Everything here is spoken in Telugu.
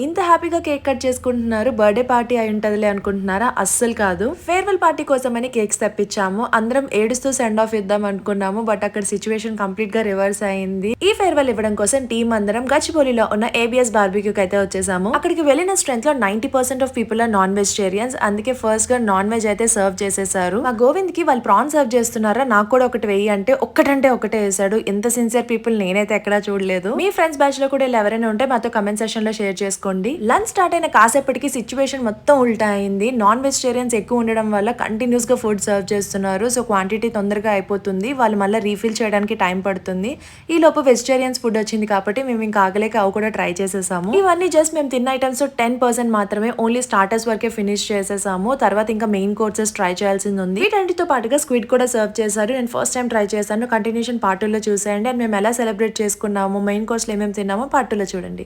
ఇంత హ్యాపీగా కేక్ కట్ చేసుకుంటున్నారు, బర్త్డే పార్టీ అయి ఉంటదిలే అనుకుంటున్నారా? అస్సలు కాదు. ఫేర్వెల్ పార్టీ కోసమని కేక్స్ తెప్పించాము. అందరం ఏడుస్తూ సెండ్ ఆఫ్ ఇద్దాం అనుకున్నాము. బట్ అక్కడ సిచ్యువేషన్ కంప్లీట్ గా రివర్స్ అయింది. ఈ ఫేర్వెల్ ఇవ్వడం కోసం టీం అందరం గచ్చిబౌలిలో ఉన్న ఏబిఎస్ బార్బిక్యూ కి అయితే వచ్చేసాము. అక్కడికి వెళ్ళిన స్ట్రెంత్ లో 90% of people are non vegetarians. అందుకే ఫస్ట్ గా నాన్ వెజ్ అయితే సర్వ్ చేసేసారు. మా గోవింద్ కి వాళ్ళు ప్రాన్ సర్వ్ చేస్తున్నారా, నాకు కూడా ఒకటి వెయ్యి అంటే ఒకటే వేసాడు. ఇంత సిన్సియర్ పీపుల్ నేనైతే ఎక్కడా చూడలేదు. మీ ఫ్రెండ్స్ బ్యాచ్ లో కూడా ఎవరైనా ఉంటే మాతో కమెంట్ సెక్షన్ లో షేర్ చేసుకోండి. లంచ్ స్టార్ట్ అయిన కాసేపటికి సిచ్యువేషన్ మొత్తం ఉల్టా అయింది. నాన్ వెజిటేరియన్స్ ఎక్కువ ఉండడం వల్ల కంటిన్యూస్ గా ఫుడ్ సర్వ్ చేస్తున్నారు. సో క్వాంటిటీ తొందరగా అయిపోతుంది. వాళ్ళు మళ్ళీ రీఫిల్ చేయడానికి టైం పడుతుంది. ఈ లోపు వెజిటేరియన్స్ ఫుడ్ వచ్చింది కాబట్టి మేము ఇంకా ఆగలేక అవి కూడా ట్రై చేసేసాము. ఇవన్నీ జస్ట్ మేము తిన్న ఐటమ్స్ 10% మాత్రమే, ఓన్లీ స్టార్టర్స్ వరకే ఫినిష్ చేసేసాము. తర్వాత ఇంకా మెయిన్ కోర్సెస్ ట్రై చేయాల్సింది ఉంది. వీటన్నిటితో పాటుగా స్క్విడ్ కూడా సర్వ్ చేశారు. నేను ఫస్ట్ టైం ట్రై చేశాను. కంటిన్యూషన్ పార్ట్ 2 లో చూసేయండి. అండ్ మేము ఎలా సెలబ్రేట్ చేసుకున్నాము, మెయిన్ కోర్స్ లో ఏమేమి తిన్నామో పార్ట్ 2 లో చూడండి.